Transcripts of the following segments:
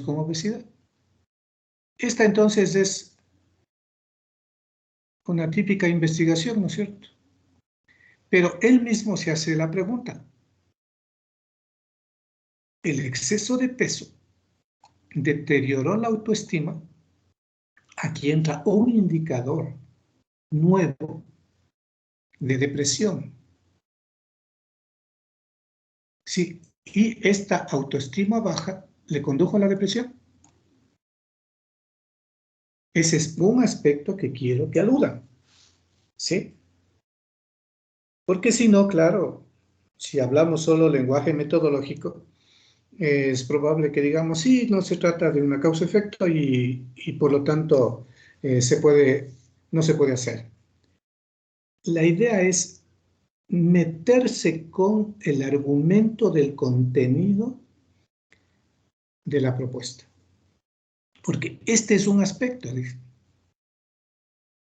con obesidad. Esta entonces es una típica investigación, ¿no es cierto? Pero él mismo se hace la pregunta. ¿El exceso de peso deterioró la autoestima? Aquí entra un indicador nuevo de depresión. Sí, y esta autoestima baja le condujo a la depresión. Ese es un aspecto que quiero que aludan, ¿sí? Porque si no, claro, si hablamos solo lenguaje metodológico, es probable que digamos, sí, no se trata de una causa-efecto y por lo tanto no se puede hacer. La idea es meterse con el argumento del contenido de la propuesta. Porque este es un aspecto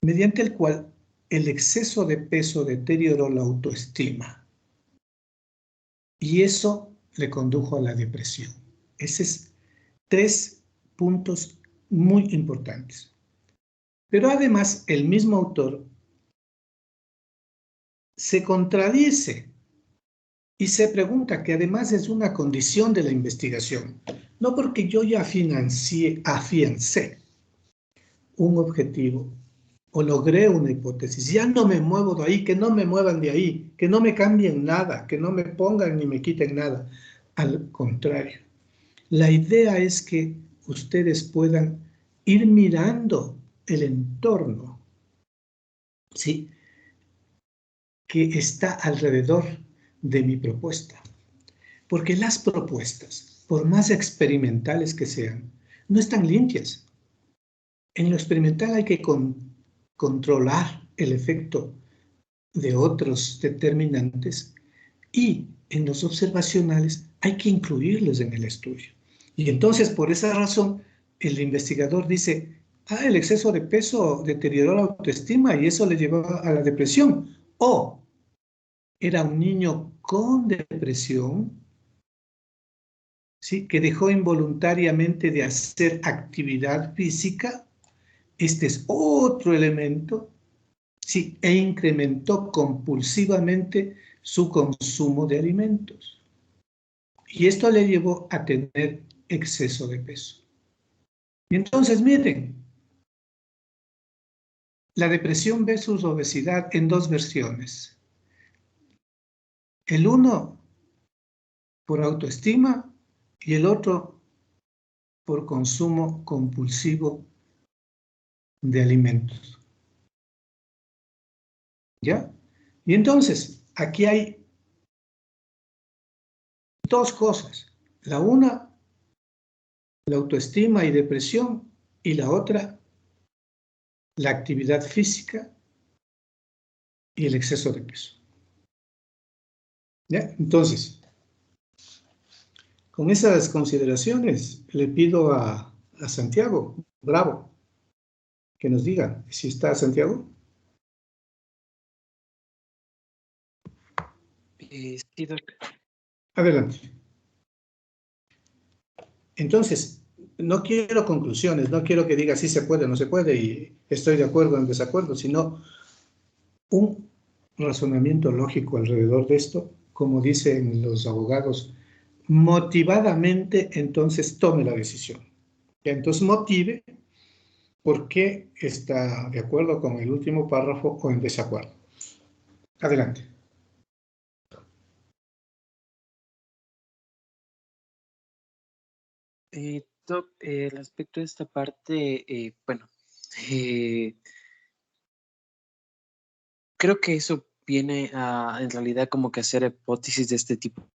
mediante el cual el exceso de peso deterioró la autoestima y eso le condujo a la depresión. Esos es 3 puntos muy importantes. Pero además el mismo autor se contradice y se pregunta que además es una condición de la investigación, no porque yo ya afiancé un objetivo o logré una hipótesis, ya no me muevo de ahí, que no me muevan de ahí, que no me cambien nada, que no me pongan ni me quiten nada. Al contrario, la idea es que ustedes puedan ir mirando el entorno, ¿sí?, que está alrededor de mi propuesta. Porque las propuestas, por más experimentales que sean, no están limpias. En lo experimental hay que controlar el efecto de otros determinantes y en los observacionales hay que incluirlos en el estudio. Y entonces, por esa razón, el investigador dice, el exceso de peso deterioró la autoestima y eso le llevó a la depresión. O era un niño con depresión, ¿sí?, que dejó involuntariamente de hacer actividad física. Este es otro elemento, sí, e incrementó compulsivamente su consumo de alimentos. Y esto le llevó a tener exceso de peso. Y entonces, miren, la depresión versus obesidad en 2 versiones. El uno por autoestima y el otro por consumo compulsivo de alimentos. ¿Ya? Y entonces, aquí hay 2 cosas. La una, la autoestima y depresión, y la otra, la actividad física y el exceso de peso. ¿Ya? Entonces, con esas consideraciones, le pido a Santiago Bravo que nos diga si está Santiago. Sí, Doc. Adelante. Entonces, no quiero conclusiones, no quiero que diga si se puede o no se puede y estoy de acuerdo o en desacuerdo, sino un razonamiento lógico alrededor de esto, como dicen los abogados, motivadamente, entonces tome la decisión. Entonces motive por qué está de acuerdo con el último párrafo o en desacuerdo. Adelante. Doc, respecto a esta parte, bueno, creo que eso viene a, en realidad, como que hacer hipótesis de este tipo.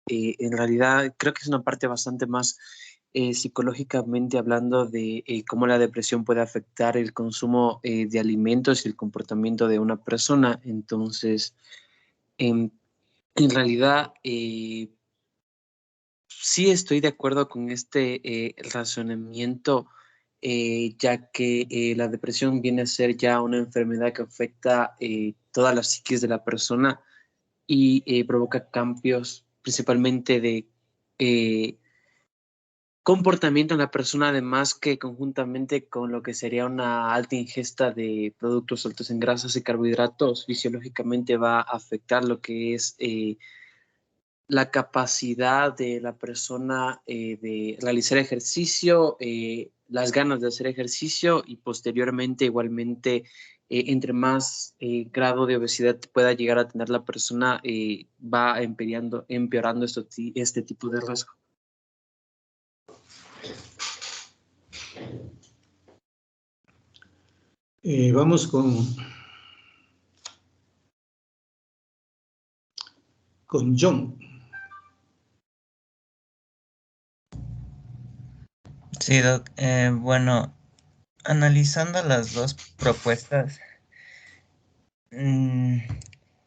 En realidad, creo que es una parte bastante más psicológicamente hablando de cómo la depresión puede afectar el consumo de alimentos y el comportamiento de una persona. Entonces, en realidad, sí estoy de acuerdo con este razonamiento, ya que la depresión viene a ser ya una enfermedad que afecta toda la psiquis de la persona y provoca cambios principalmente de comportamiento en la persona, además que conjuntamente con lo que sería una alta ingesta de productos altos en grasas y carbohidratos, fisiológicamente va a afectar lo que es la capacidad de la persona de realizar ejercicio, las ganas de hacer ejercicio y posteriormente igualmente entre más grado de obesidad pueda llegar a tener la persona, va empeorando este tipo de riesgo. Vamos con John. Sí, Doc. Bueno, analizando las dos propuestas, mm,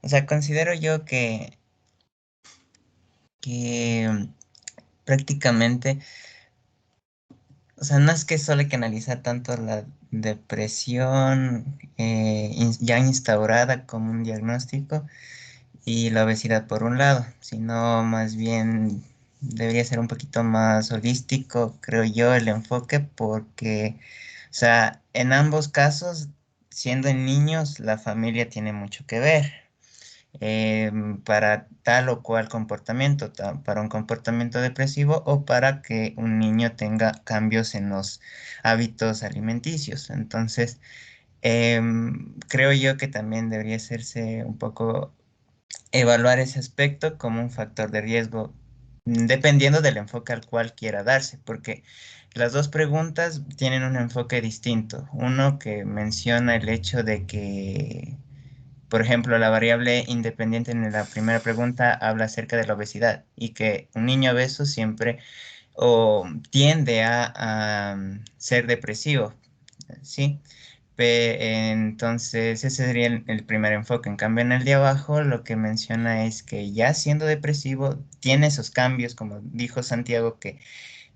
o sea, considero yo que prácticamente, o sea, no es que solo hay que analizar tanto la depresión ya instaurada como un diagnóstico y la obesidad por un lado, sino más bien debería ser un poquito más holístico, creo yo, el enfoque, porque, o sea, en ambos casos, siendo en niños, la familia tiene mucho que ver para tal o cual comportamiento, para un comportamiento depresivo o para que un niño tenga cambios en los hábitos alimenticios. Entonces, creo yo que también debería hacerse un poco evaluar ese aspecto como un factor de riesgo, dependiendo del enfoque al cual quiera darse, porque las dos preguntas tienen un enfoque distinto. Uno que menciona el hecho de que, por ejemplo, la variable independiente en la primera pregunta habla acerca de la obesidad y que un niño obeso siempre o tiende a ser depresivo, ¿sí? Entonces, ese sería el primer enfoque. En cambio, en el de abajo, lo que menciona es que ya siendo depresivo, tiene esos cambios, como dijo Santiago, que,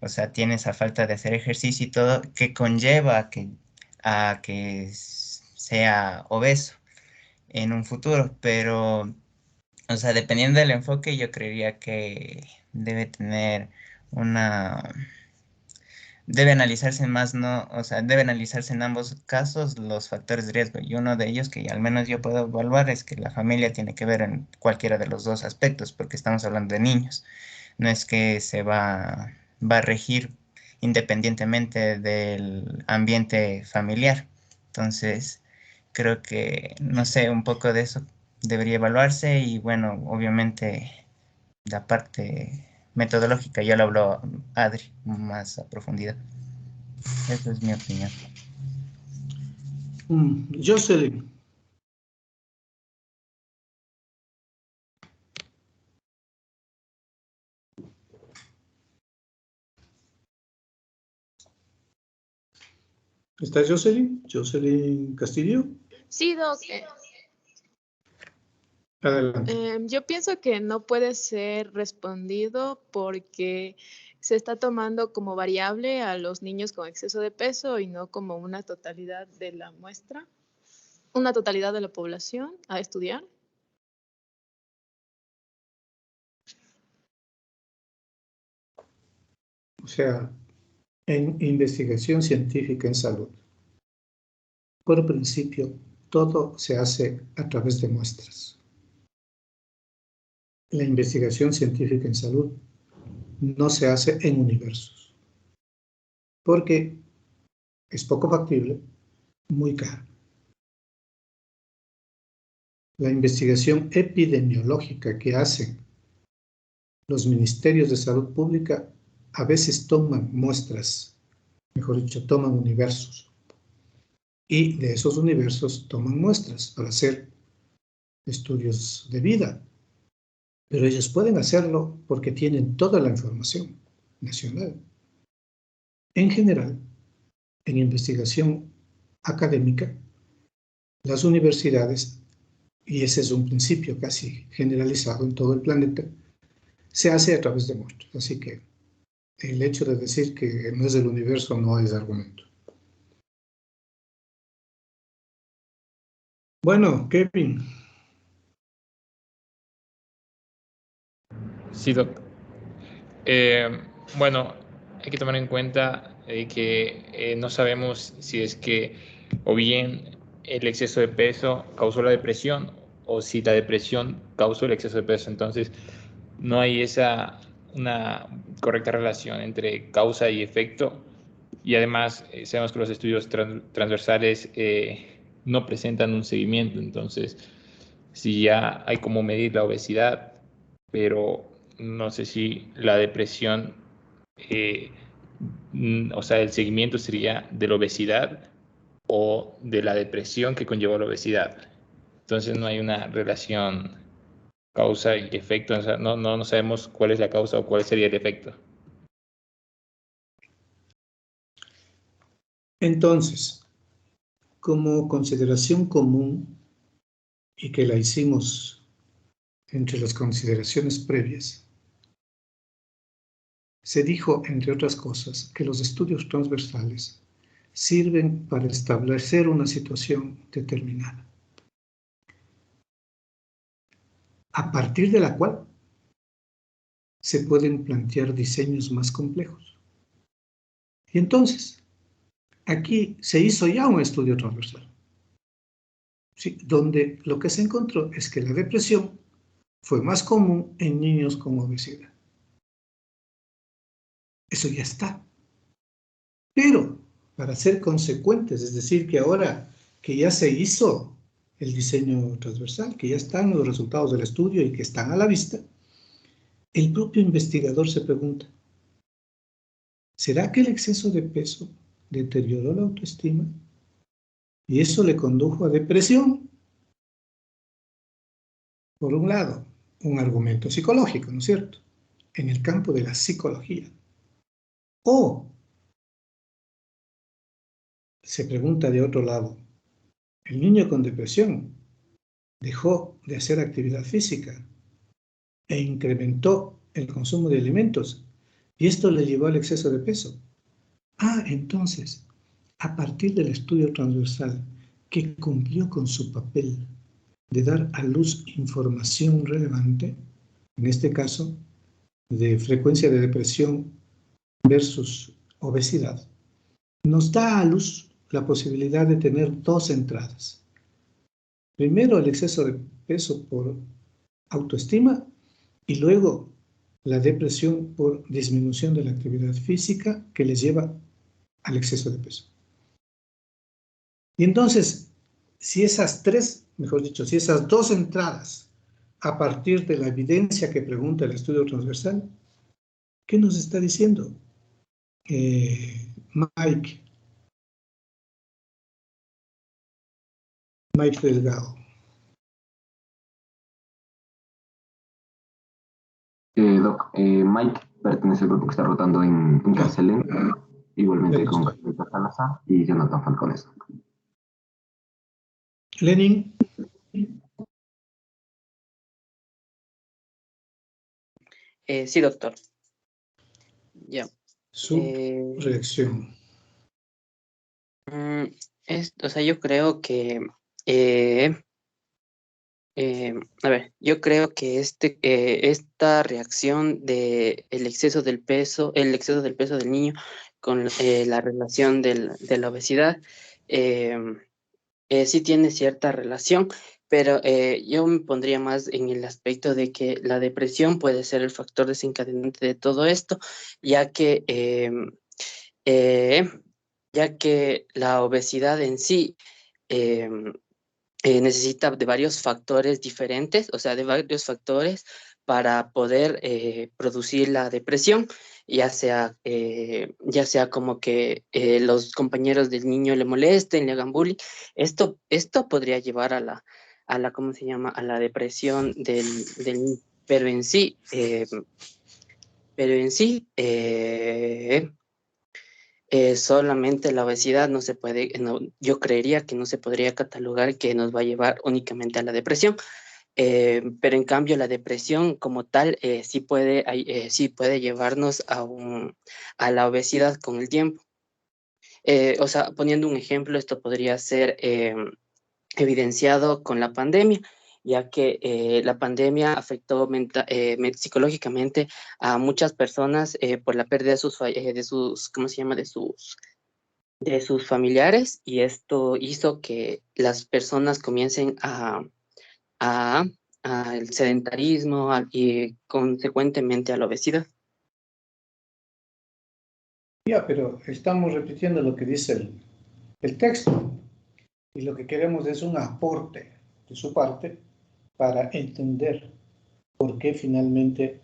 o sea, tiene esa falta de hacer ejercicio y todo, que conlleva a que sea obeso en un futuro. Pero, o sea, dependiendo del enfoque, yo creería que debe tener una debe analizarse más, no, o sea, debe analizarse en ambos casos los factores de riesgo. Y uno de ellos que al menos yo puedo evaluar es que la familia tiene que ver en cualquiera de los dos aspectos, porque estamos hablando de niños. No es que va a regir independientemente del ambiente familiar. Entonces, creo que, no sé, un poco de eso debería evaluarse y bueno, obviamente la parte metodológica ya lo habló Adri más a profundidad. Esa es mi opinión. Jocelyn. ¿Está Jocelyn? Jocelyn Castillo. Sí, Doc. Adelante. Yo pienso que no puede ser respondido porque se está tomando como variable a los niños con exceso de peso y no como una totalidad de la muestra, una totalidad de la población a estudiar. O sea, en investigación científica en salud, por principio, todo se hace a través de muestras. La investigación científica en salud no se hace en universos, porque es poco factible, muy caro. La investigación epidemiológica que hacen los ministerios de salud pública a veces toman muestras, mejor dicho, toman universos, y de esos universos toman muestras para hacer estudios de vida. Pero ellos pueden hacerlo porque tienen toda la información nacional. En general, en investigación académica, las universidades, y ese es un principio casi generalizado en todo el planeta, se hace a través de muestras. Así que el hecho de decir que no es del universo no es argumento. Bueno, Kevin. Sí, Doc. Bueno, hay que tomar en cuenta que no sabemos si es que o bien el exceso de peso causó la depresión o si la depresión causó el exceso de peso. Entonces, no hay una correcta relación entre causa y efecto. Y además, sabemos que los estudios transversales no presentan un seguimiento. Entonces, si ya hay como medir la obesidad, pero no sé si la depresión, o sea, el seguimiento sería de la obesidad o de la depresión que conllevó la obesidad. Entonces no hay una relación causa y efecto, o sea, no sabemos cuál es la causa o cuál sería el efecto. Entonces, como consideración común, y que la hicimos entre las consideraciones previas, se dijo, entre otras cosas, que los estudios transversales sirven para establecer una situación determinada, a partir de la cual se pueden plantear diseños más complejos. Y entonces, aquí se hizo ya un estudio transversal, ¿sí?, donde lo que se encontró es que la depresión fue más común en niños con obesidad. Eso ya está. Pero, para ser consecuentes, es decir, que ahora que ya se hizo el diseño transversal, que ya están los resultados del estudio y que están a la vista, el propio investigador se pregunta, ¿será que el exceso de peso deterioró la autoestima? Y eso le condujo a depresión. Por un lado, un argumento psicológico, ¿no es cierto?, en el campo de la psicología. O se pregunta de otro lado, el niño con depresión dejó de hacer actividad física e incrementó el consumo de alimentos y esto le llevó al exceso de peso. Entonces, a partir del estudio transversal que cumplió con su papel de dar a luz información relevante, en este caso, de frecuencia de depresión versus obesidad, nos da a luz la posibilidad de tener dos entradas. Primero, el exceso de peso por autoestima y luego la depresión por disminución de la actividad física que les lleva al exceso de peso. Y entonces, si esas dos entradas a partir de la evidencia que pregunta el estudio transversal, ¿qué nos está diciendo Mike Delgado? Mike pertenece al grupo que está rotando en Carcelén, igualmente con Gabriel Salazar y Jonathan Falcones. Lenin. Sí, doctor. Ya. Su reacción. O sea, yo creo que yo creo que esta reacción de el exceso del peso del niño con la relación de la obesidad sí tiene cierta relación, pero yo me pondría más en el aspecto de que la depresión puede ser el factor desencadenante de todo esto, ya que la obesidad en sí necesita de varios factores diferentes, o sea, de varios factores para poder producir la depresión, ya sea como que los compañeros del niño le molesten, le hagan bullying. Esto podría llevar a la ¿cómo se llama?, a la depresión del niño. Pero en sí, solamente la obesidad no se puede, yo creería que no se podría catalogar que nos va a llevar únicamente a la depresión, pero en cambio la depresión como tal sí puede llevarnos a la obesidad con el tiempo. O sea, poniendo un ejemplo, esto podría ser evidenciado con la pandemia, ya que la pandemia afectó psicológicamente a muchas personas por la pérdida de sus, ¿cómo se llama?, de sus familiares, y esto hizo que las personas comiencen al sedentarismo y consecuentemente a la obesidad. Ya, pero estamos repitiendo lo que dice el texto y lo que queremos es un aporte de su parte para entender por qué finalmente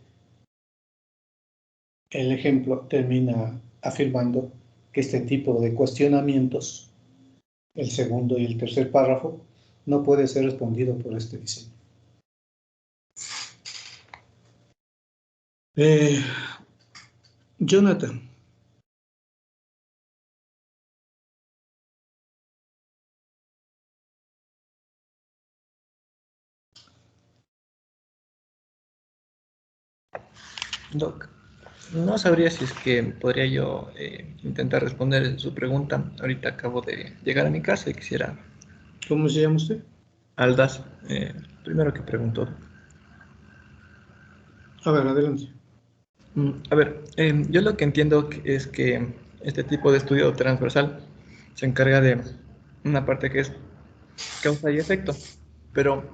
el ejemplo termina afirmando que este tipo de cuestionamientos, el segundo y el tercer párrafo, no puede ser respondido por este diseño. Jonathan. Doc, no sabría si es que podría yo intentar responder su pregunta. Ahorita acabo de llegar a mi casa y quisiera... ¿Cómo se llama usted? Aldas, primero que preguntó. A ver, adelante. A ver, yo lo que entiendo es que este tipo de estudio transversal se encarga de una parte que es causa y efecto, pero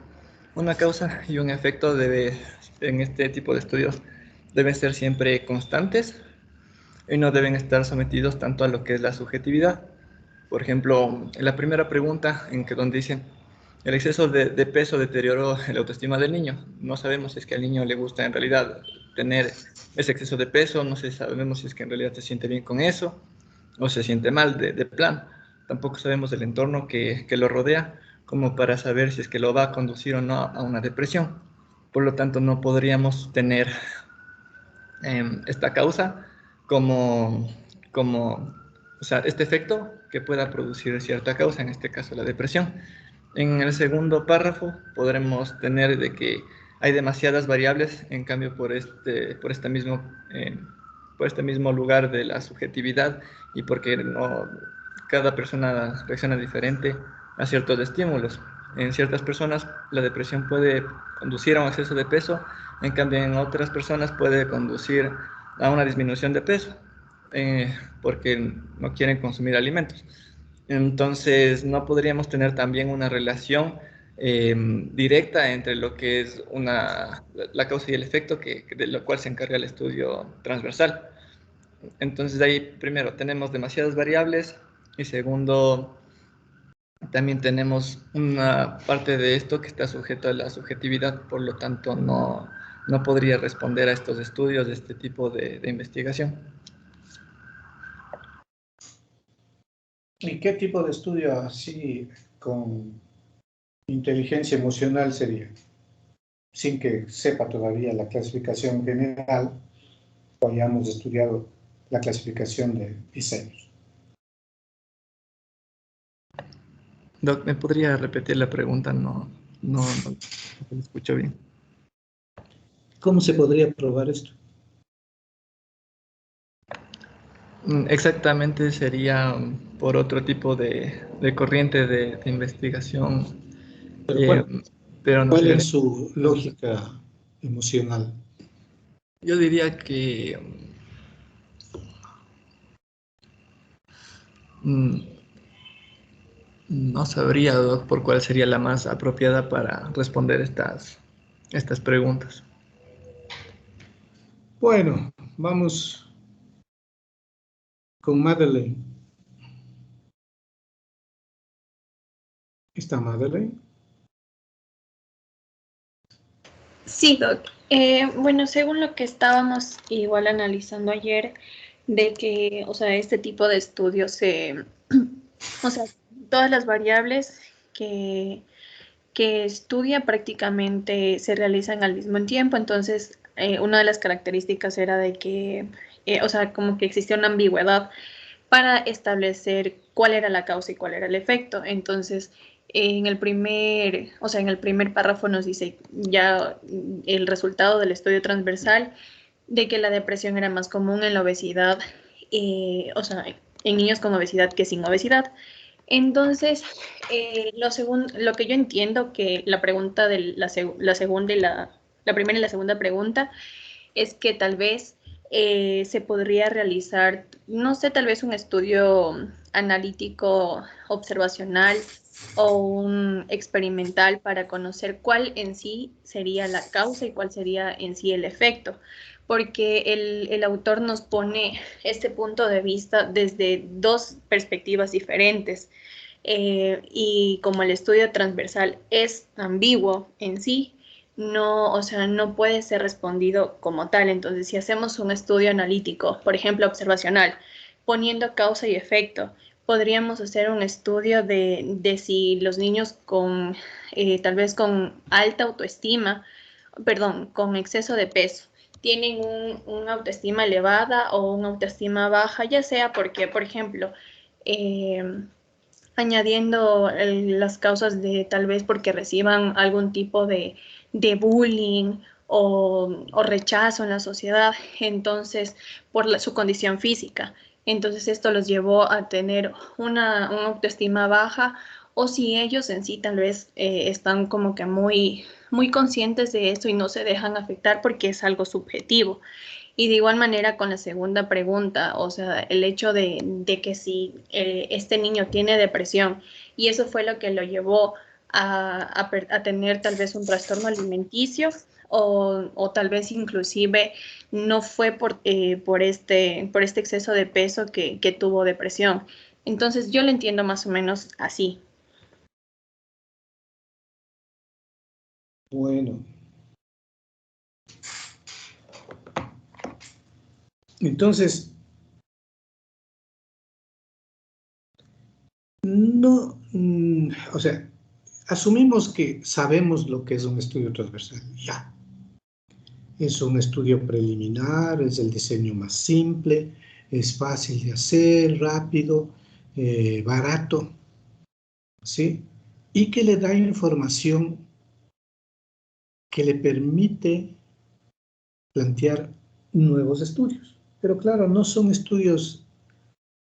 una causa y un efecto en este tipo de estudios deben ser siempre constantes y no deben estar sometidos tanto a lo que es la subjetividad. Por ejemplo, en la primera pregunta, donde dicen, el exceso de peso deterioró la autoestima del niño. No sabemos si es que al niño le gusta en realidad tener ese exceso de peso, no sabemos si es que en realidad se siente bien con eso o se siente mal de plan. Tampoco sabemos del entorno que lo rodea como para saber si es que lo va a conducir o no a una depresión. Por lo tanto, no podríamos tener esta causa como, o sea, este efecto que pueda producir cierta causa, en este caso la depresión. En el segundo párrafo podremos tener de que hay demasiadas variables, en cambio por este mismo lugar de la subjetividad y porque cada persona reacciona diferente a ciertos estímulos. En ciertas personas la depresión puede conducir a un exceso de peso, en cambio en otras personas puede conducir a una disminución de peso porque no quieren consumir alimentos. Entonces no podríamos tener también una relación directa entre lo que es la causa y el efecto de lo cual se encarga el estudio transversal. Entonces ahí primero tenemos demasiadas variables y segundo también tenemos una parte de esto que está sujeto a la subjetividad, por lo tanto no podría responder a estos estudios de este tipo de investigación. ¿Y qué tipo de estudio así con inteligencia emocional sería? Sin que sepa todavía la clasificación general o hayamos estudiado la clasificación de diseños. Doc, ¿me podría repetir la pregunta? No lo escucho bien. ¿Cómo se podría probar esto? Exactamente, sería por otro tipo de corriente de investigación. Pero ¿Cuál es su lógica emocional? Yo diría que no sabría, Doc, por cuál sería la más apropiada para responder estas preguntas. Bueno, vamos con Madeleine. ¿Está Madeleine? Sí, Doc. Bueno, según lo que estábamos igual analizando ayer, de que, o sea, este tipo de estudios o sea, todas las variables que estudia prácticamente se realizan al mismo tiempo. Entonces, una de las características era de que, o sea, como que existía una ambigüedad para establecer cuál era la causa y cuál era el efecto. Entonces, en el primer párrafo nos dice ya el resultado del estudio transversal de que la depresión era más común en la obesidad, o sea, en niños con obesidad que sin obesidad. Entonces, lo que yo entiendo que la pregunta de la segunda y la primera y la segunda pregunta es que tal vez se podría realizar, no sé, tal vez un estudio analítico observacional o un experimental para conocer cuál en sí sería la causa y cuál sería en sí el efecto, porque el autor nos pone este punto de vista desde dos perspectivas diferentes. Y como el estudio transversal es ambiguo en sí, no, o sea, no puede ser respondido como tal. Entonces, si hacemos un estudio analítico, por ejemplo, observacional, poniendo causa y efecto, podríamos hacer un estudio de si los niños con, tal vez con alta autoestima, perdón, con exceso de peso, tienen una autoestima elevada o una autoestima baja, ya sea porque, por ejemplo, añadiendo las causas de tal vez porque reciban algún tipo de bullying o rechazo en la sociedad, entonces por su condición física. Entonces esto los llevó a tener una autoestima baja, o si ellos en sí tal vez están como que muy conscientes de eso y no se dejan afectar porque es algo subjetivo. Y de igual manera con la segunda pregunta, o sea, el hecho de que si este niño tiene depresión y eso fue lo que lo llevó a tener tal vez un trastorno alimenticio o tal vez inclusive no fue por este exceso de peso que tuvo depresión. Entonces yo lo entiendo más o menos así. Bueno. Entonces, no, o sea, asumimos que sabemos lo que es un estudio transversal, ya. Es un estudio preliminar, es el diseño más simple, es fácil de hacer, rápido, barato, ¿sí? Y que le da información que le permite plantear nuevos estudios. Pero claro, no son estudios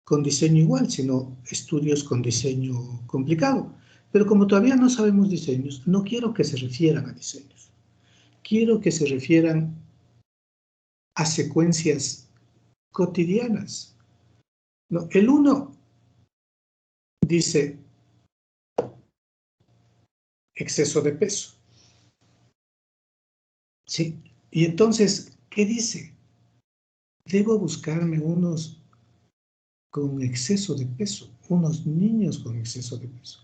con diseño igual, sino estudios con diseño complicado. Pero como todavía no sabemos diseños, no quiero que se refieran a diseños. Quiero que se refieran a secuencias cotidianas. No, el 1 dice exceso de peso. ¿Sí? Y entonces, ¿qué dice? Debo buscarme unos con exceso de peso, unos niños con exceso de peso.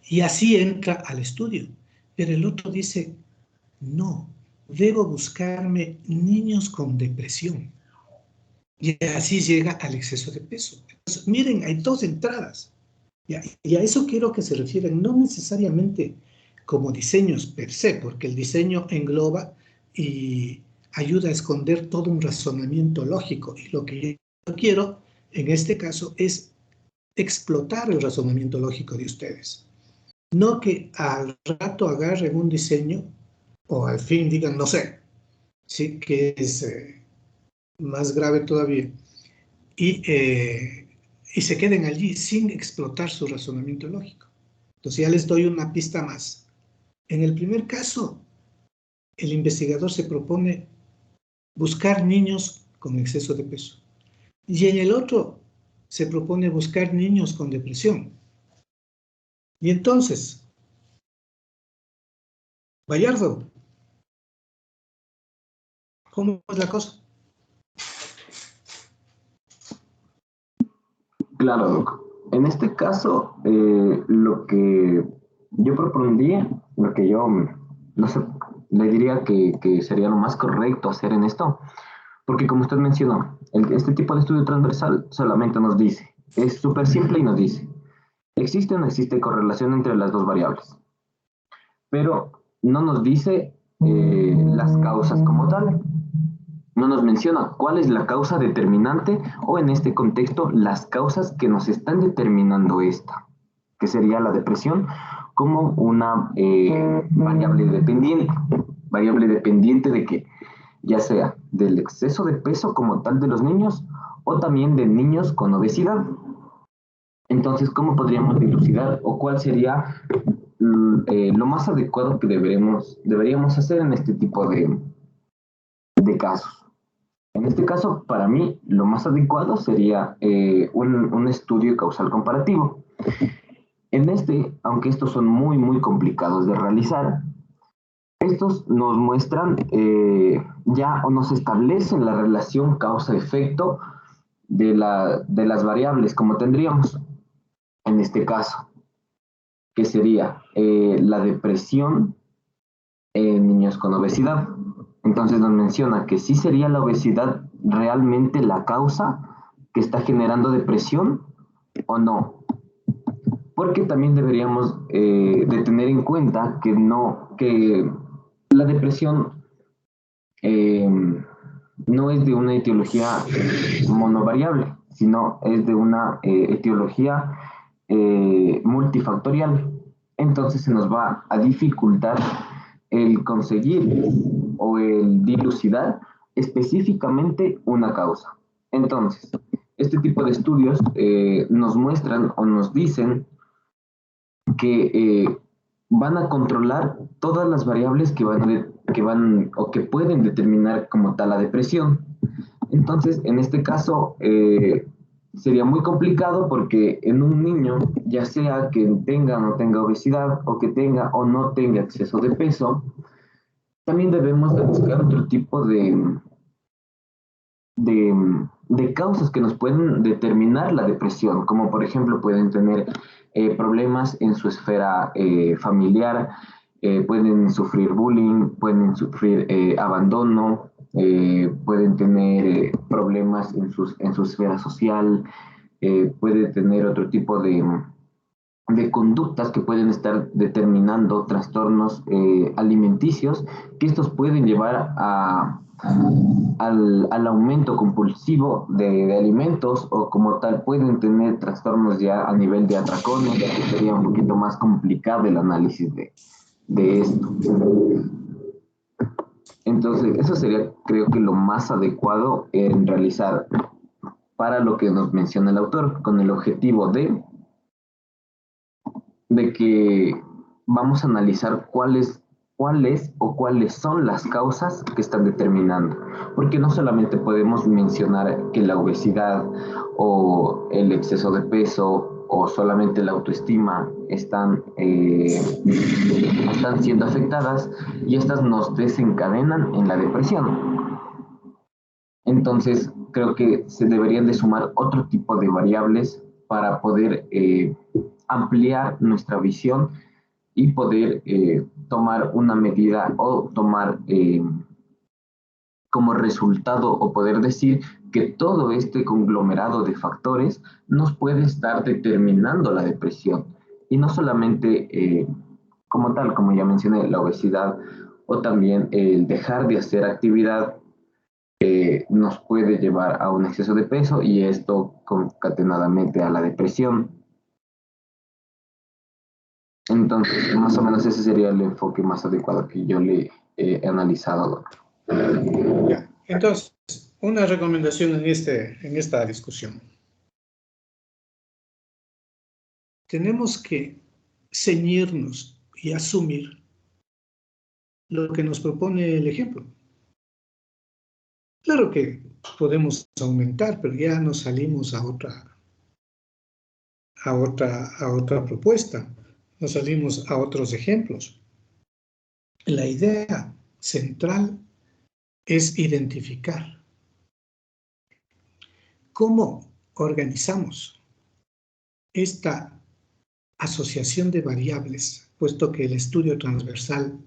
Y así entra al estudio. Pero el otro dice, no, debo buscarme niños con depresión. Y así llega al exceso de peso. Entonces, miren, hay dos entradas. Y a eso quiero que se refieran, no necesariamente como diseños per se, porque el diseño engloba y ayuda a esconder todo un razonamiento lógico. Y lo que yo quiero, en este caso, es explotar el razonamiento lógico de ustedes. No que al rato agarren un diseño o al fin digan, no sé, sí que es más grave todavía, y se queden allí sin explotar su razonamiento lógico. Entonces ya les doy una pista más. En el primer caso, el investigador se propone buscar niños con exceso de peso. Y en el otro, se propone buscar niños con depresión. Y entonces, Bayardo, ¿cómo es la cosa? Claro, Doc. En este caso, lo que yo propondría, lo que yo, no sé, le diría que sería lo más correcto hacer en esto, porque como usted mencionó, este tipo de estudio transversal solamente nos dice, es súper simple y nos dice, existe o no existe correlación entre las dos variables, pero no nos dice las causas como tal. No nos menciona cuál es la causa determinante o en este contexto las causas que nos están determinando esta, que sería la depresión como una variable dependiente de que ya sea del exceso de peso como tal de los niños o también de niños con obesidad. Entonces, ¿cómo podríamos dilucidar o cuál sería lo más adecuado que deberíamos hacer en este tipo de casos? En este caso, para mí, lo más adecuado sería un estudio causal comparativo. En aunque estos son muy, muy complicados de realizar, estos nos muestran ya o nos establecen la relación causa-efecto de las variables, como tendríamos en este caso, que sería la depresión en niños con obesidad. Entonces nos menciona que sí sería la obesidad realmente la causa que está generando depresión o no. Porque también deberíamos de tener en cuenta que la depresión no es de una etiología monovariable, sino es de una etiología multifactorial. Entonces se nos va a dificultar el conseguir o el dilucidar específicamente una causa. Entonces, este tipo de estudios nos muestran o nos dicen que van a controlar todas las variables que van o que pueden determinar como tal la depresión. Entonces, en este caso, sería muy complicado porque en un niño, ya sea que tenga o no tenga obesidad, o que tenga o no tenga exceso de peso, también debemos de buscar otro tipo de causas que nos pueden determinar la depresión, como por ejemplo pueden tener problemas en su esfera familiar, pueden sufrir bullying, pueden sufrir abandono, pueden tener problemas en su esfera social, puede tener otro tipo de conductas que pueden estar determinando trastornos alimenticios, que estos pueden llevar al aumento compulsivo de alimentos, o como tal pueden tener trastornos ya a nivel de atracones, ya que sería un poquito más complicado el análisis de esto. Entonces, eso sería, creo que lo más adecuado en realizar para lo que nos menciona el autor, con el objetivo de que vamos a analizar cuáles son las causas que están determinando. Porque no solamente podemos mencionar que la obesidad o el exceso de peso o solamente la autoestima están siendo afectadas, y estas nos desencadenan en la depresión. Entonces, creo que se deberían de sumar otro tipo de variables para poder ampliar nuestra visión y poder tomar una medida o tomar como resultado o poder decir que todo este conglomerado de factores nos puede estar determinando la depresión. Y no solamente como tal, como ya mencioné, la obesidad o también el dejar de hacer actividad nos puede llevar a un exceso de peso, y esto concatenadamente a la depresión. Entonces, más o menos ese sería el enfoque más adecuado que yo le he analizado. Ya. Entonces, una recomendación en esta discusión. Tenemos que ceñirnos y asumir lo que nos propone el ejemplo. Claro que podemos aumentar, pero ya nos salimos a otra propuesta, nos salimos a otros ejemplos. La idea central es identificar cómo organizamos esta asociación de variables, puesto que el estudio transversal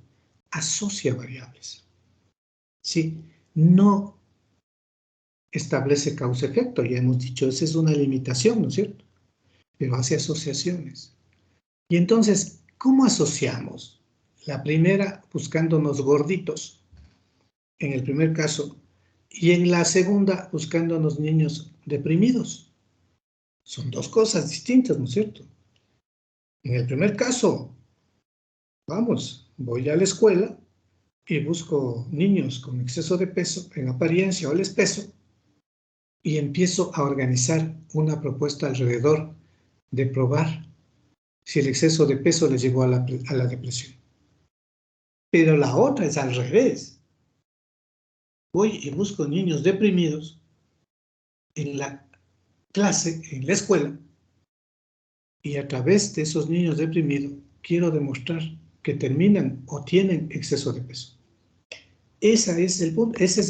asocia variables. Sí, no establece causa-efecto, ya hemos dicho, esa es una limitación, ¿no es cierto? Pero hace asociaciones. Y entonces, ¿cómo asociamos? La primera, buscándonos gorditos, en el primer caso, y en la segunda, buscándonos niños deprimidos. Son dos cosas distintas, ¿no es cierto? En el primer caso, vamos, voy a la escuela y busco niños con exceso de peso, en apariencia o les peso, y empiezo a organizar una propuesta alrededor de probar si el exceso de peso les llevó a la depresión. Pero la otra es al revés. Voy y busco niños deprimidos en la clase, en la escuela, y a través de esos niños deprimidos quiero demostrar que terminan o tienen exceso de peso. Ese es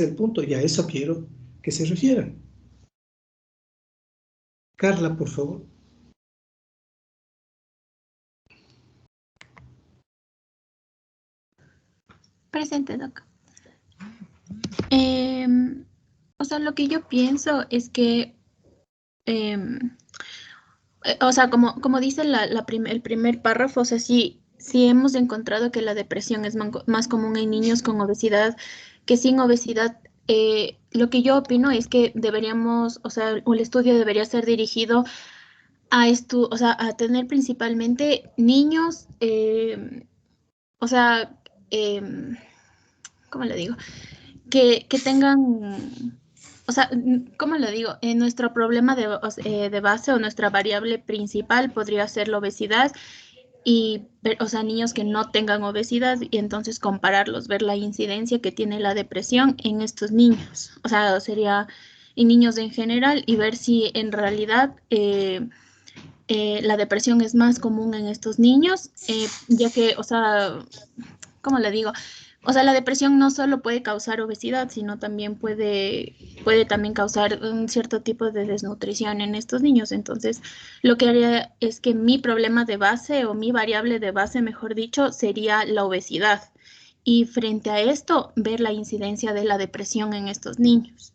el punto, y a eso quiero que se refieran. Carla, por favor. Presente, Doc. O sea, lo que yo pienso es que, o sea, como dice el primer párrafo, o sea, sí hemos encontrado que la depresión es más común en niños con obesidad que sin obesidad. Lo que yo opino es que deberíamos, o sea, el estudio debería ser dirigido o sea, a tener principalmente niños, o sea, ¿cómo le digo? Que tengan, o sea, ¿cómo le digo? Nuestro problema de base o nuestra variable principal podría ser la obesidad o sea, niños que no tengan obesidad y entonces compararlos, ver la incidencia que tiene la depresión en estos niños. O sea, sería en niños en general y ver si en realidad la depresión es más común en estos niños, ya que, o sea, ¿cómo le digo? O sea, la depresión no solo puede causar obesidad, sino también puede también causar un cierto tipo de desnutrición en estos niños. Entonces, lo que haría es que mi problema de base o mi variable de base, mejor dicho, sería la obesidad. Y frente a esto, ver la incidencia de la depresión en estos niños.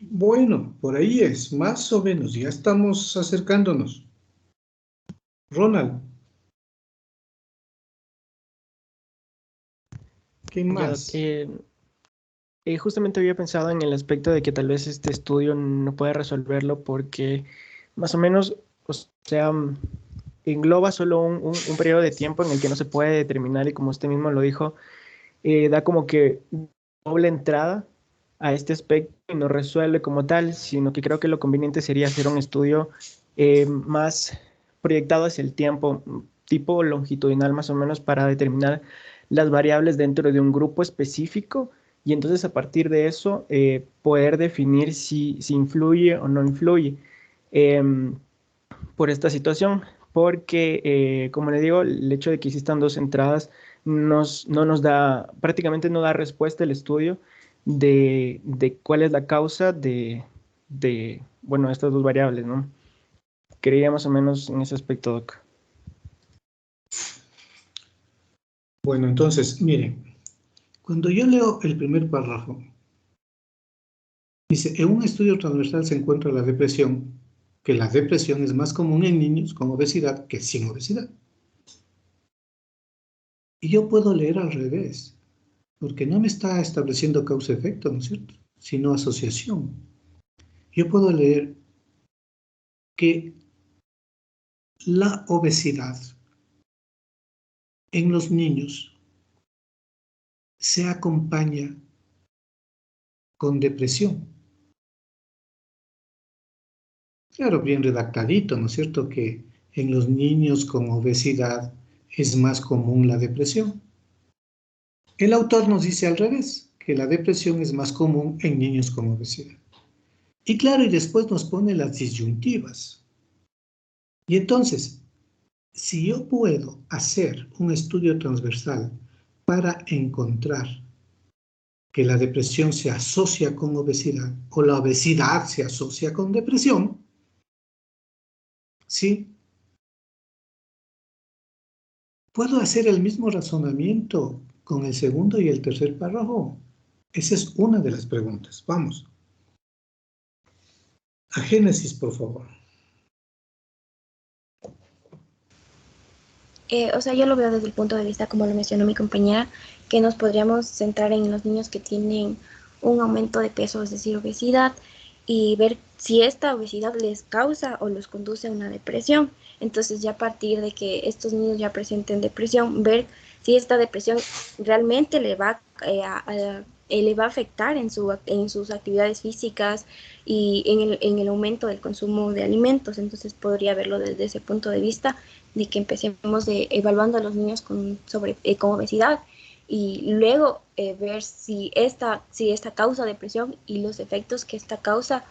Bueno, por ahí es, más o menos, ya estamos acercándonos. Ronald. ¿Qué más? Justamente había pensado en el aspecto de que tal vez este estudio no puede resolverlo porque más o menos, o sea, engloba solo un periodo de tiempo en el que no se puede determinar y como usted mismo lo dijo, da como que doble entrada a este aspecto y no resuelve como tal, sino que creo que lo conveniente sería hacer un estudio más proyectado hacia el tiempo, tipo longitudinal más o menos, para determinar las variables dentro de un grupo específico y entonces a partir de eso poder definir si influye o no influye por esta situación, porque como le digo, el hecho de que existan dos entradas no nos da, prácticamente no da respuesta el estudio de cuál es la causa de bueno, estas dos variables, ¿no? Quería más o menos en ese aspecto, Doc. Bueno, entonces, miren, cuando yo leo el primer párrafo, dice, en un estudio transversal se encuentra la depresión, que la depresión es más común en niños con obesidad que sin obesidad. Y yo puedo leer al revés, porque no me está estableciendo causa-efecto, ¿no es cierto? Sino asociación. Yo puedo leer que la obesidad en los niños se acompaña con depresión. Claro, bien redactadito, ¿no es cierto? Que en los niños con obesidad es más común la depresión. El autor nos dice al revés, que la depresión es más común en niños con obesidad. Y claro, y después nos pone las disyuntivas. Y entonces, si yo puedo hacer un estudio transversal para encontrar que la depresión se asocia con obesidad o la obesidad se asocia con depresión, ¿sí? ¿Puedo hacer el mismo razonamiento con el segundo y el tercer párrafo? Esa es una de las preguntas. Vamos. A Génesis, por favor. O sea, yo lo veo desde el punto de vista, como lo mencionó mi compañera, que nos podríamos centrar en los niños que tienen un aumento de peso, es decir, obesidad, y ver si esta obesidad les causa o los conduce a una depresión. Entonces, ya a partir de que estos niños ya presenten depresión, ver si esta depresión realmente le va le va a afectar en sus actividades físicas y en el aumento del consumo de alimentos. Entonces podría verlo desde ese punto de vista de que empecemos evaluando a los niños con obesidad y luego ver si esta causa depresión y los efectos que esta causa,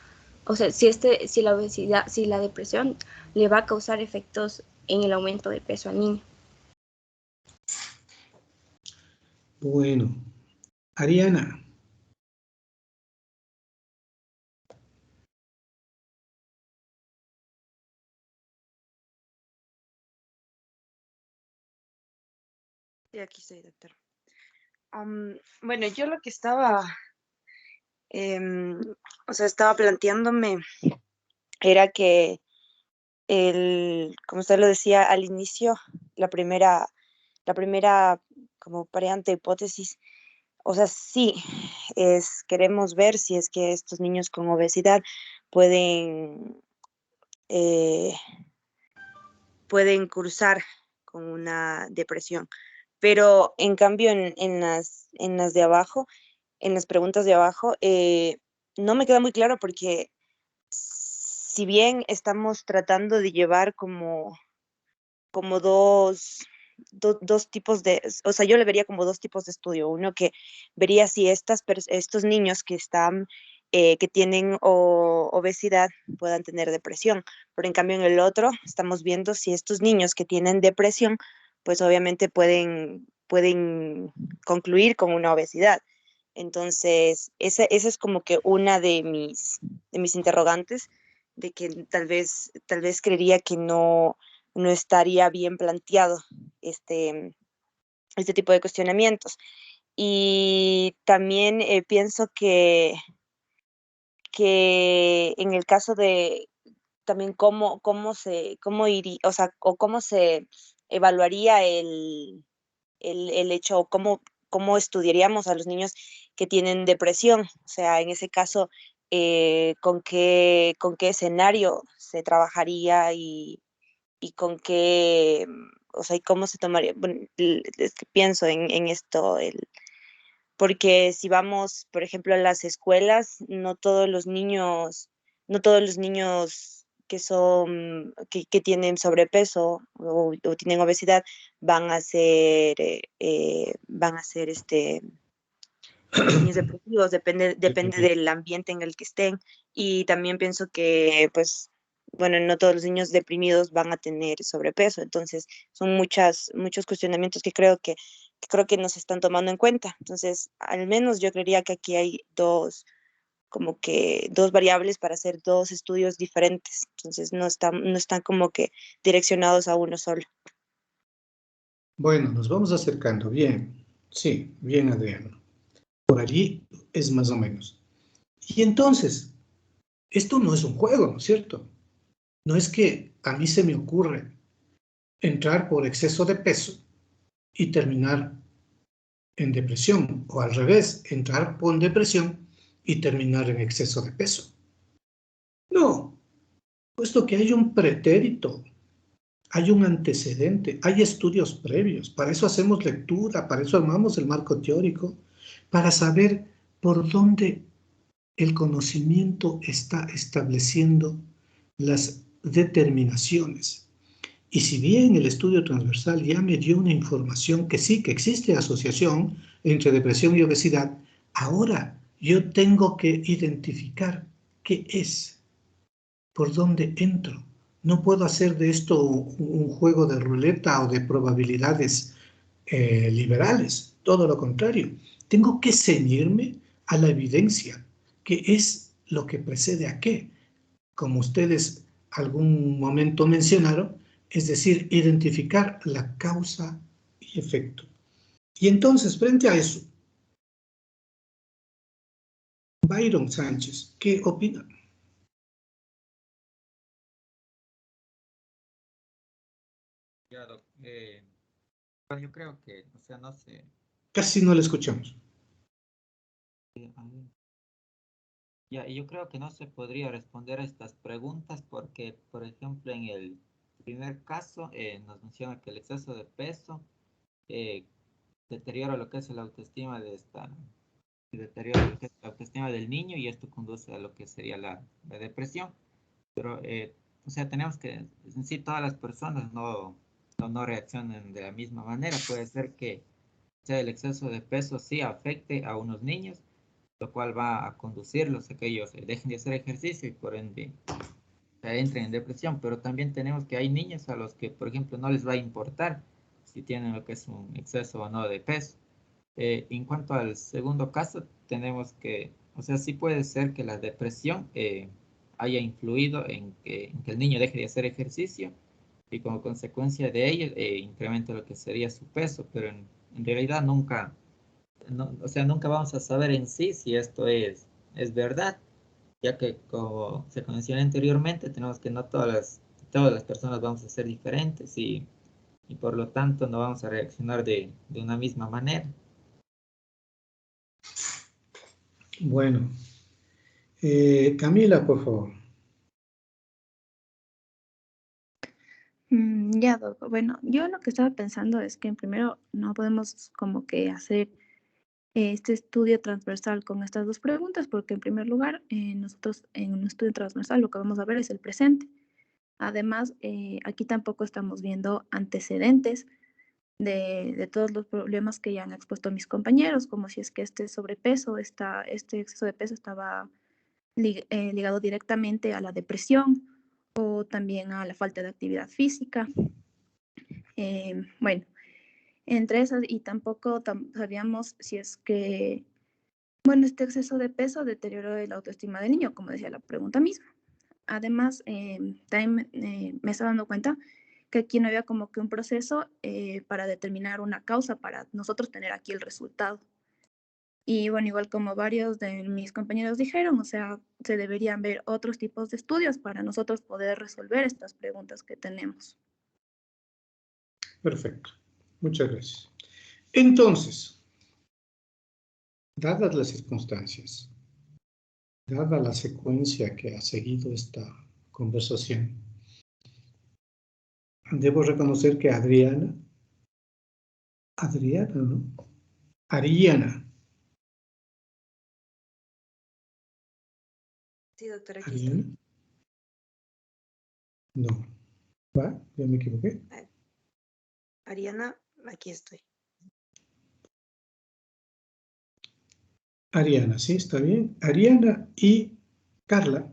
o sea, si la obesidad, si la depresión le va a causar efectos en el aumento de peso al niño. Bueno, Ariana. Sí, aquí estoy, doctor. Bueno, yo lo que estaba, estaba planteándome era que como usted lo decía al inicio, la primera como variante hipótesis, o sea, sí, queremos ver si es que estos niños con obesidad pueden, eh, pueden cursar con una depresión. Pero en cambio en las de abajo, en las preguntas de abajo, no me queda muy claro porque si bien estamos tratando de llevar como dos tipos de, o sea, yo le vería como dos tipos de estudio. Uno que vería si estos niños que están, que tienen obesidad puedan tener depresión, pero en cambio en el otro estamos viendo si estos niños que tienen depresión, pues obviamente pueden concluir con una obesidad. Entonces, esa es como que una de mis interrogantes, de que tal vez creería que no estaría bien planteado este tipo de cuestionamientos. Y también pienso que en el caso de también cómo se evaluaría el hecho, o cómo estudiaríamos a los niños que tienen depresión. O sea, en ese caso, con qué escenario se trabajaría y con qué, o sea, y cómo se tomaría. Bueno, es que pienso en esto, porque si vamos, por ejemplo, a las escuelas, no todos los niños que tienen sobrepeso o tienen obesidad van a ser niños depresivos, depende del ambiente en el que estén. Y también pienso que, pues, bueno, no todos los niños deprimidos van a tener sobrepeso. Entonces, son muchos cuestionamientos que creo que nos están tomando en cuenta. Entonces, al menos yo creería que aquí hay como que dos variables para hacer dos estudios diferentes. Entonces, no están como que direccionados a uno solo. Bueno, nos vamos acercando. Bien. Sí, bien, Adriano. Por allí es más o menos. Y entonces, esto no es un juego, ¿no es cierto? No es que a mí se me ocurre entrar por exceso de peso y terminar en depresión, o al revés, entrar por depresión y terminar en exceso de peso. No, puesto que hay un pretérito, hay un antecedente, hay estudios previos, para eso hacemos lectura, para eso armamos el marco teórico, para saber por dónde el conocimiento está estableciendo las determinaciones. Y si bien el estudio transversal ya me dio una información que sí, que existe asociación entre depresión y obesidad, ahora yo tengo que identificar qué es, por dónde entro. No puedo hacer de esto un juego de ruleta o de probabilidades liberales, todo lo contrario. Tengo que ceñirme a la evidencia, que es lo que precede a qué, como ustedes algún momento mencionaron, es decir, identificar la causa y efecto. Y entonces, frente a eso, Byron Sánchez, ¿qué opina? Claro, pues yo creo que, o sea, no sé. Casi no le escuchamos. Ya, y yo creo que no se podría responder a estas preguntas porque, por ejemplo, en el primer caso nos menciona que el exceso de peso eh, deteriora lo que es la autoestima se deteriora lo que es la autoestima del niño y esto conduce a lo que sería la depresión. Pero, o sea, tenemos que, en sí, todas las personas no reaccionan de la misma manera. Puede ser que el exceso de peso sí afecte a unos niños, lo cual va a conducirlos a que ellos dejen de hacer ejercicio y por ende entren en depresión. Pero también tenemos que hay niños a los que, por ejemplo, no les va a importar si tienen lo que es un exceso o no de peso. En cuanto al segundo caso, tenemos que, o sea, sí puede ser que la depresión haya influido en que el niño deje de hacer ejercicio y como consecuencia de ello incremente lo que sería su peso, pero en realidad nunca, o sea, nunca vamos a saber en sí si esto es verdad, ya que como se mencionó anteriormente, tenemos que no todas las personas vamos a ser diferentes y por lo tanto no vamos a reaccionar de una misma manera. Bueno, Camila, por favor. Ya, Doc. Bueno, yo lo que estaba pensando es que primero no podemos como que hacer este estudio transversal con estas dos preguntas, porque en primer lugar, nosotros en un estudio transversal lo que vamos a ver es el presente. Además, aquí tampoco estamos viendo antecedentes de todos los problemas que ya han expuesto mis compañeros, como si es que este sobrepeso, este exceso de peso estaba ligado directamente a la depresión o también a la falta de actividad física. Bueno, entre esas, y tampoco sabíamos si es que, bueno, este exceso de peso deterioró la autoestima del niño, como decía la pregunta misma. Además, también me estaba dando cuenta que aquí no había como que un proceso para determinar una causa, para nosotros tener aquí el resultado. Y bueno, igual como varios de mis compañeros dijeron, o sea, se deberían ver otros tipos de estudios para nosotros poder resolver estas preguntas que tenemos. Perfecto. Muchas gracias. Entonces, dadas las circunstancias, dada la secuencia que ha seguido esta conversación, debo reconocer que Adriana, ¿no? Ariana. Sí, doctora, aquí ¿Ariana? estoy. No. ¿Va? ¿Ya me equivoqué? Ariana, aquí estoy. Ariana, sí, está bien. Ariana y Carla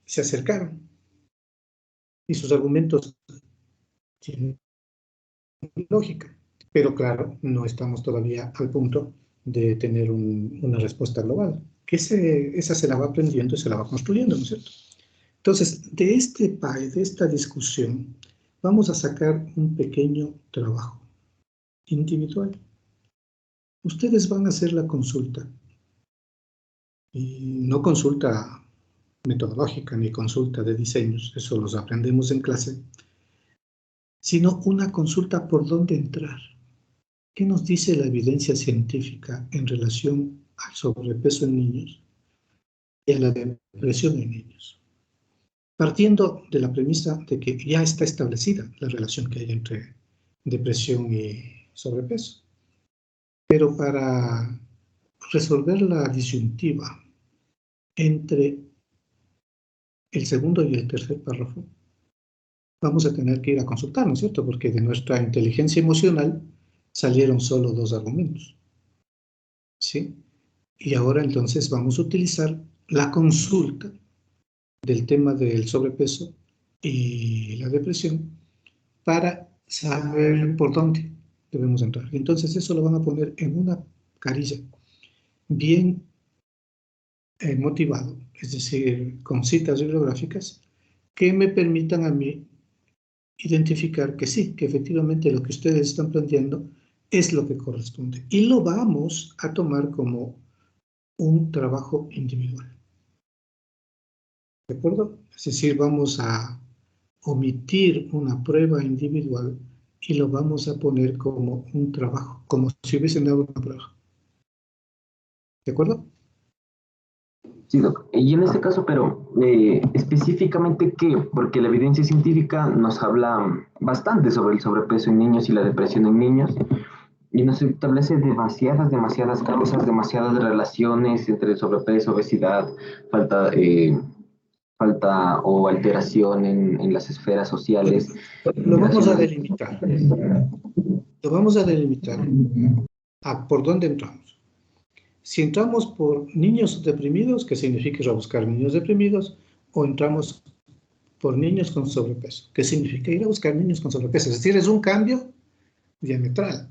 se acercaron y sus argumentos tienen lógica, pero claro, no estamos todavía al punto de tener una respuesta global, que esa se la va aprendiendo y se la va construyendo, ¿no es cierto? Entonces, de esta discusión, vamos a sacar un pequeño trabajo individual. Ustedes van a hacer la consulta, y no consulta metodológica ni consulta de diseños, eso los aprendemos en clase, sino una consulta por dónde entrar. ¿Qué nos dice la evidencia científica en relación al sobrepeso en niños y a la depresión en niños? Partiendo de la premisa de que ya está establecida la relación que hay entre depresión y sobrepeso. Pero para resolver la disyuntiva entre el segundo y el tercer párrafo, vamos a tener que ir a consultar, ¿no es cierto? Porque de nuestra inteligencia emocional salieron solo 2 argumentos. ¿Sí? Y ahora entonces vamos a utilizar la consulta del tema del sobrepeso y la depresión para saber por dónde debemos entrar. Entonces eso lo van a poner en una carilla bien motivado, es decir, con citas bibliográficas que me permitan a mí identificar que sí, que efectivamente lo que ustedes están planteando es lo que corresponde. Y lo vamos a tomar como un trabajo individual. ¿De acuerdo? Es decir, vamos a omitir una prueba individual y lo vamos a poner como un trabajo, como si hubiesen dado una prueba. ¿De acuerdo? Sí, doc. Y en este caso, pero específicamente qué, porque la evidencia científica nos habla bastante sobre el sobrepeso en niños y la depresión en niños, y nos establece demasiadas causas, demasiadas relaciones entre sobrepeso, obesidad, falta o alteración en las esferas sociales. Lo vamos a delimitar. Lo vamos a delimitar a por dónde entramos. Si entramos por niños deprimidos, ¿qué significa ir a buscar niños deprimidos? O entramos por niños con sobrepeso, ¿qué significa ir a buscar niños con sobrepeso? Es decir, es un cambio diametral.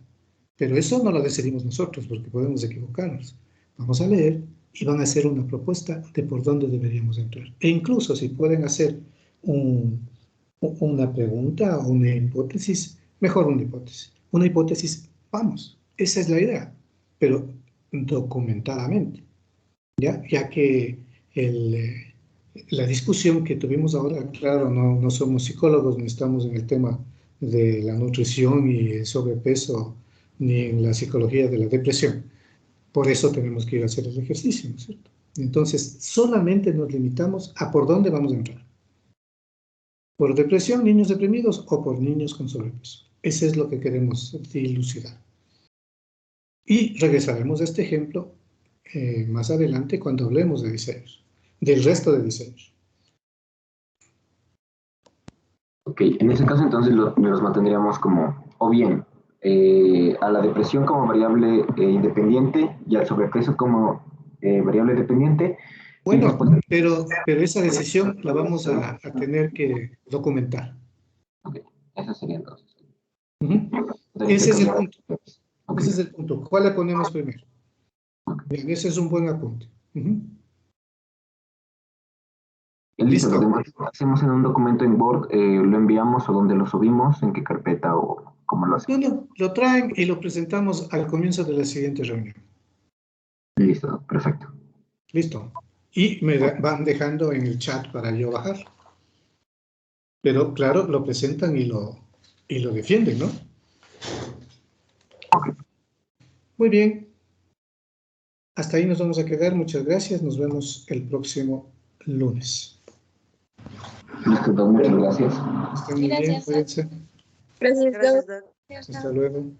Pero eso no lo decidimos nosotros, porque podemos equivocarnos. Vamos a leer y van a hacer una propuesta de por dónde deberíamos entrar. E incluso si pueden hacer una pregunta o una hipótesis, mejor una hipótesis. Una hipótesis, vamos, esa es la idea, pero documentadamente, ya que la discusión que tuvimos ahora, claro, no somos psicólogos, ni estamos en el tema de la nutrición y el sobrepeso, ni en la psicología de la depresión. Por eso tenemos que ir a hacer el ejercicio, ¿no es cierto? Entonces, solamente nos limitamos a por dónde vamos a entrar. ¿Por depresión, niños deprimidos o por niños con sobrepeso? Eso es lo que queremos dilucidar. Y regresaremos a este ejemplo más adelante cuando hablemos de diseños, del resto de diseños. Ok, en ese caso entonces los mantendríamos como, o bien, a la depresión como variable independiente y al sobrepeso como variable dependiente. Bueno, después... pero esa decisión la vamos a tener que documentar. Ok, eso sería entonces. Ese es el punto. Okay. Ese es el punto. ¿Cuál le ponemos primero? Bien, ese es un buen apunte. Listo. Lo hacemos en un documento en Word, lo enviamos o donde lo subimos, en qué carpeta o cómo lo hacemos. No, lo traen y lo presentamos al comienzo de la siguiente reunión. Listo, perfecto. Listo. Y me van dejando en el chat para yo bajar. Pero claro, lo presentan y lo defienden, ¿no? Okay. Muy bien. Hasta ahí nos vamos a quedar. Muchas gracias. Nos vemos el próximo lunes. Listo, Doc, muchas gracias. Estén muy bien, cuídense. Gracias, Doc. Hasta luego.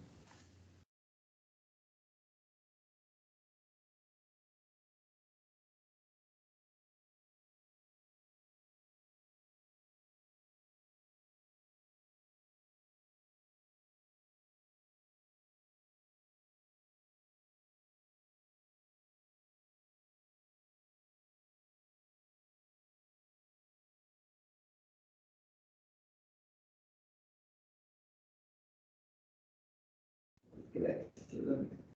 Gracias.